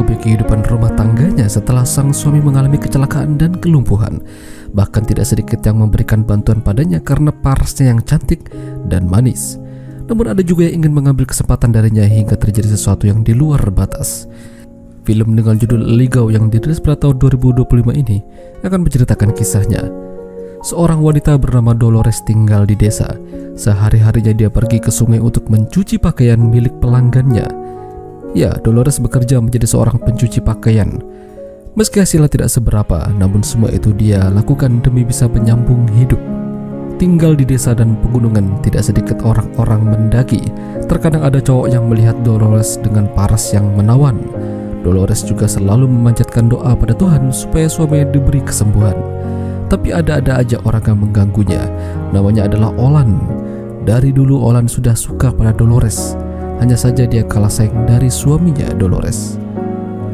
mencukupi kehidupan rumah tangganya setelah sang suami mengalami kecelakaan dan kelumpuhan. Bahkan tidak sedikit yang memberikan bantuan padanya karena parasnya yang cantik dan manis. Namun ada juga yang ingin mengambil kesempatan darinya hingga terjadi sesuatu yang di luar batas. Film dengan judul Ligau yang dirilis pada tahun 2025 ini akan menceritakan kisahnya. Seorang wanita bernama Dolores tinggal di desa. Sehari-harinya dia pergi ke sungai untuk mencuci pakaian milik pelanggannya. Ya, Dolores bekerja menjadi seorang pencuci pakaian. Meski hasilnya tidak seberapa, namun semua itu dia lakukan demi bisa menyambung hidup. Tinggal di desa dan pegunungan, tidak sedikit orang-orang mendaki. Terkadang ada cowok yang melihat Dolores dengan paras yang menawan. Dolores juga selalu memanjatkan doa pada Tuhan supaya suaminya diberi kesembuhan. Tapi ada-ada aja orang yang mengganggunya. Namanya adalah Olan. Dari dulu Olan sudah suka pada Dolores. Hanya saja dia kalah saing dari suaminya Dolores.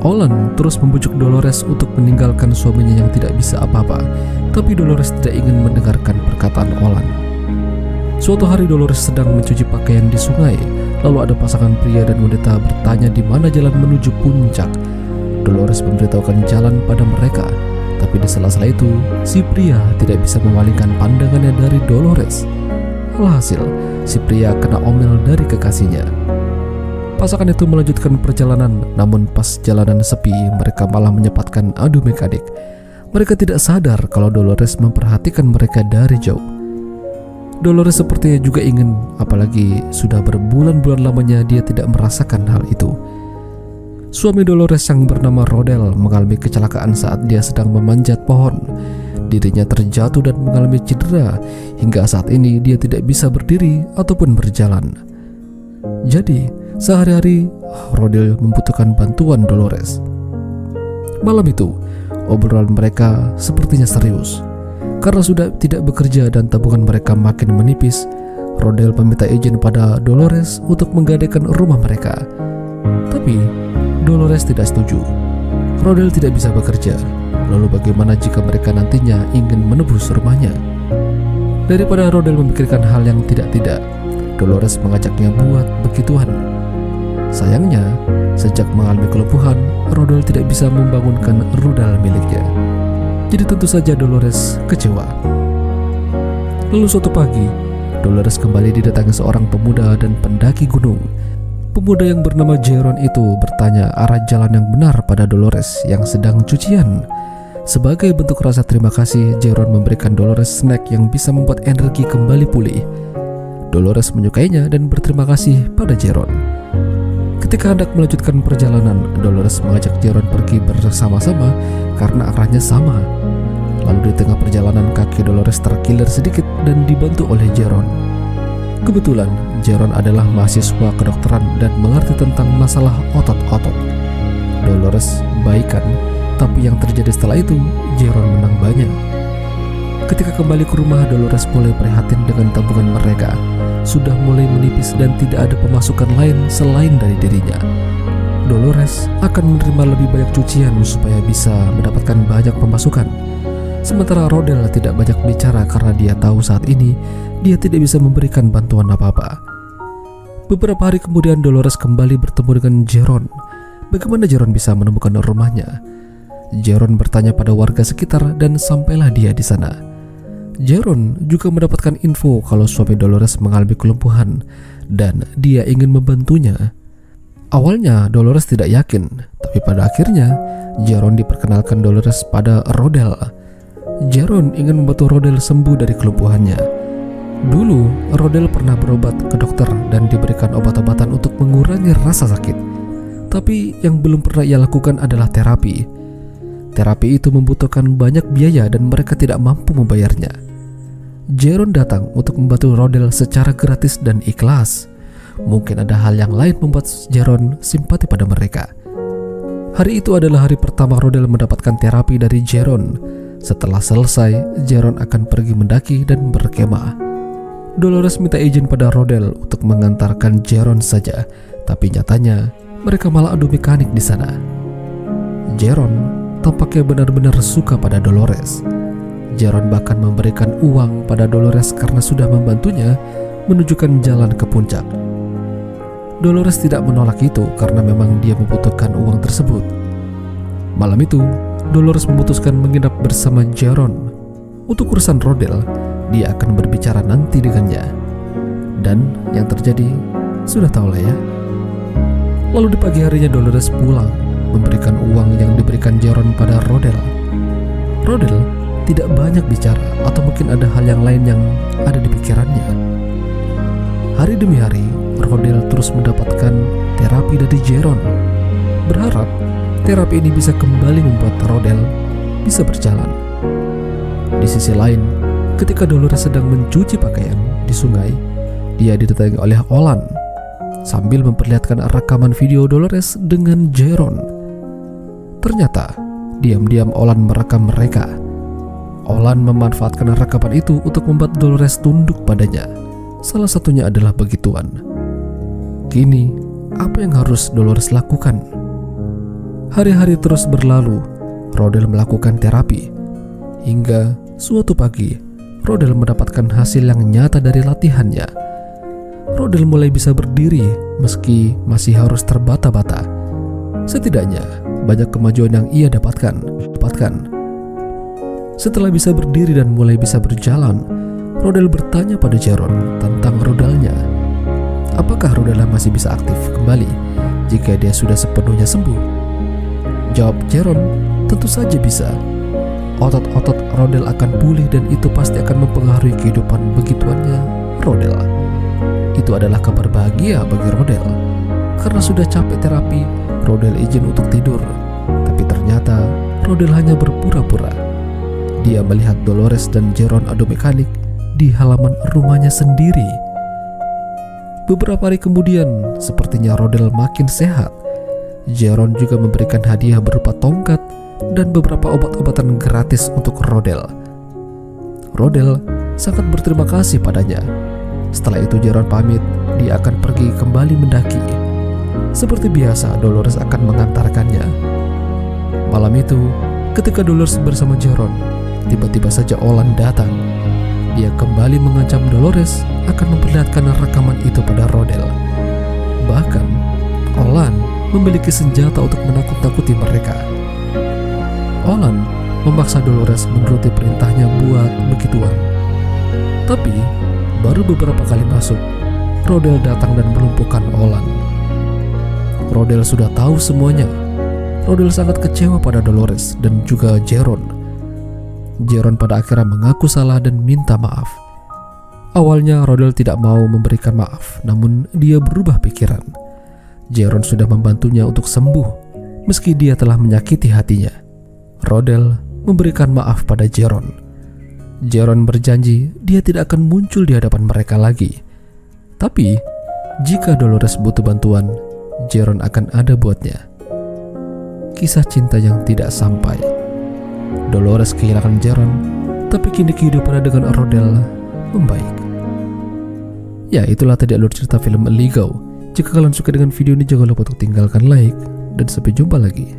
Olan terus membujuk Dolores untuk meninggalkan suaminya yang tidak bisa apa-apa. Tapi Dolores tidak ingin mendengarkan perkataan Olan. Suatu hari Dolores sedang mencuci pakaian di sungai. Lalu ada pasangan pria dan wanita bertanya di mana jalan menuju puncak. Dolores memberitahukan jalan pada mereka. Tapi di sela-sela itu, si pria tidak bisa memalingkan pandangannya dari Dolores. Alhasil, si pria kena omel dari kekasihnya. Pasangan itu melanjutkan perjalanan, namun pas jalanan sepi, mereka malah menyempatkan adu mekanik. Mereka tidak sadar kalau Dolores memperhatikan mereka dari jauh. Dolores sepertinya juga ingin, apalagi sudah berbulan-bulan lamanya dia tidak merasakan hal itu. Suami Dolores yang bernama Rodel mengalami kecelakaan saat dia sedang memanjat pohon. Dirinya terjatuh dan mengalami cedera, hingga saat ini dia tidak bisa berdiri ataupun berjalan. Jadi, sehari-hari Rodel membutuhkan bantuan Dolores. Malam itu, obrolan mereka sepertinya serius. Karena sudah tidak bekerja dan tabungan mereka makin menipis, Rodel meminta izin pada Dolores untuk menggadaikan rumah mereka. Tapi Dolores tidak setuju. Rodel tidak bisa bekerja. Lalu bagaimana jika mereka nantinya ingin menebus rumahnya? Daripada Rodel memikirkan hal yang tidak-tidak, Dolores mengajaknya buat begituan. Sayangnya, sejak mengalami kelumpuhan, Rodel tidak bisa membangunkan rudal miliknya. Jadi tentu saja Dolores kecewa. Lalu suatu pagi, Dolores kembali didatangi seorang pemuda dan pendaki gunung. Pemuda yang bernama Jeron itu bertanya arah jalan yang benar pada Dolores yang sedang cucian. Sebagai bentuk rasa terima kasih, Jeron memberikan Dolores snack yang bisa membuat energi kembali pulih. Dolores menyukainya dan berterima kasih pada Jeron. Ketika hendak melanjutkan perjalanan, Dolores mengajak Jeron pergi bersama-sama karena arahnya sama. Lalu di tengah perjalanan kaki Dolores terkilir sedikit dan dibantu oleh Jeron. Kebetulan Jeron adalah mahasiswa kedokteran dan mengerti tentang masalah otot-otot. Dolores baikan, tapi yang terjadi setelah itu Jeron menang banyak. Ketika kembali ke rumah, Dolores mulai prihatin dengan tabungan mereka. Sudah mulai menipis dan tidak ada pemasukan lain selain dari dirinya. Dolores akan menerima lebih banyak cucian supaya bisa mendapatkan banyak pemasukan. Sementara Rodel tidak banyak bicara karena dia tahu saat ini dia tidak bisa memberikan bantuan apa-apa. Beberapa hari kemudian Dolores kembali bertemu dengan Jeron. Bagaimana Jeron bisa menemukan rumahnya? Jeron bertanya pada warga sekitar dan sampailah dia di sana. Jeron juga mendapatkan info kalau suami Dolores mengalami kelumpuhan dan dia ingin membantunya. Awalnya Dolores tidak yakin, tapi pada akhirnya Jeron diperkenalkan Dolores pada Rodel. Jeron ingin membantu Rodel sembuh dari kelumpuhannya. Dulu Rodel pernah berobat ke dokter dan diberikan obat-obatan untuk mengurangi rasa sakit. Tapi yang belum pernah ia lakukan adalah terapi. Terapi itu membutuhkan banyak biaya dan mereka tidak mampu membayarnya. Jeron datang untuk membantu Rodel secara gratis dan ikhlas. Mungkin ada hal yang lain membuat Jeron simpati pada mereka. Hari itu adalah hari pertama Rodel mendapatkan terapi dari Jeron. Setelah selesai, Jeron akan pergi mendaki dan berkemah. Dolores minta izin pada Rodel untuk mengantarkan Jeron saja, tapi nyatanya mereka malah adu mekanik di sana. Jeron tampaknya benar-benar suka pada Dolores. Jeron bahkan memberikan uang pada Dolores karena sudah membantunya menunjukkan jalan ke puncak. Dolores tidak menolak itu karena memang dia membutuhkan uang tersebut. Malam itu, Dolores memutuskan menginap bersama Jaron. Untuk urusan Rodel, dia akan berbicara nanti dengannya. Dan yang terjadi, sudah tahu lah ya. Lalu di pagi harinya Dolores pulang, memberikan uang yang diberikan Jaron pada Rodel. Rodel tidak banyak bicara, atau mungkin ada hal yang lain yang ada di pikirannya. Hari demi hari, Rodel terus mendapatkan terapi dari Jaron, berharap terapi ini bisa kembali membuat Rodel bisa berjalan. Di sisi lain, ketika Dolores sedang mencuci pakaian di sungai, dia didatangi oleh Olan sambil memperlihatkan rekaman video Dolores dengan Jaron. Ternyata, diam-diam Olan merekam mereka. Olan memanfaatkan rekaman itu untuk membuat Dolores tunduk padanya. Salah satunya adalah begituan. Kini, apa yang harus Dolores lakukan? Hari-hari terus berlalu, Rodel melakukan terapi. Hingga suatu pagi, Rodel mendapatkan hasil yang nyata dari latihannya. Rodel mulai bisa berdiri meski masih harus terbata-bata. Setidaknya, banyak kemajuan yang ia dapatkan. Setelah bisa berdiri dan mulai bisa berjalan, Rodel bertanya pada Jaron tentang Rodelnya. Apakah Rodelnya masih bisa aktif kembali jika dia sudah sepenuhnya sembuh? Jawab Jaron, tentu saja bisa. Otot-otot Rodel akan pulih dan itu pasti akan mempengaruhi kehidupan begituannya Rodel. Itu adalah kabar bahagia bagi Rodel. Karena sudah capek terapi, Rodel izin untuk tidur. Tapi ternyata Rodel hanya berpura-pura. Dia melihat Dolores dan Jaron adu mekanik di halaman rumahnya sendiri. Beberapa hari kemudian, sepertinya Rodel makin sehat. Jaron juga memberikan hadiah berupa tongkat dan beberapa obat-obatan gratis untuk Rodel. Rodel sangat berterima kasih padanya. Setelah itu Jaron pamit, dia akan pergi kembali mendaki. Seperti biasa, Dolores akan mengantarkannya. Malam itu, ketika Dolores bersama Jaron, tiba-tiba saja Olan datang. Dia kembali mengancam Dolores akan memperlihatkan rekaman itu pada Rodel. Bahkan, Olan memiliki senjata untuk menakut-nakuti mereka. Olan memaksa Dolores menuruti perintahnya buat begituan. Tapi, baru beberapa kali masuk, Rodel datang dan melumpuhkan Olan. Rodel sudah tahu semuanya. Rodel sangat kecewa pada Dolores dan juga Jaron. Jaron pada akhirnya mengaku salah dan minta maaf. Awalnya Rodel tidak mau memberikan maaf, namun dia berubah pikiran. Jaron sudah membantunya untuk sembuh, meski dia telah menyakiti hatinya. Rodel memberikan maaf pada Jaron. Jaron berjanji dia tidak akan muncul di hadapan mereka lagi. Tapi, jika Dolores butuh bantuan, Jaron akan ada buatnya. Kisah cinta yang tidak sampai. Dolores kehilangan Jaron, tapi kini kehidupannya dengan Rodel membaik. Ya, itulah tadi alur cerita film Illegal. Jika kalian suka dengan video ini, jangan lupa untuk tinggalkan like, dan sampai jumpa lagi.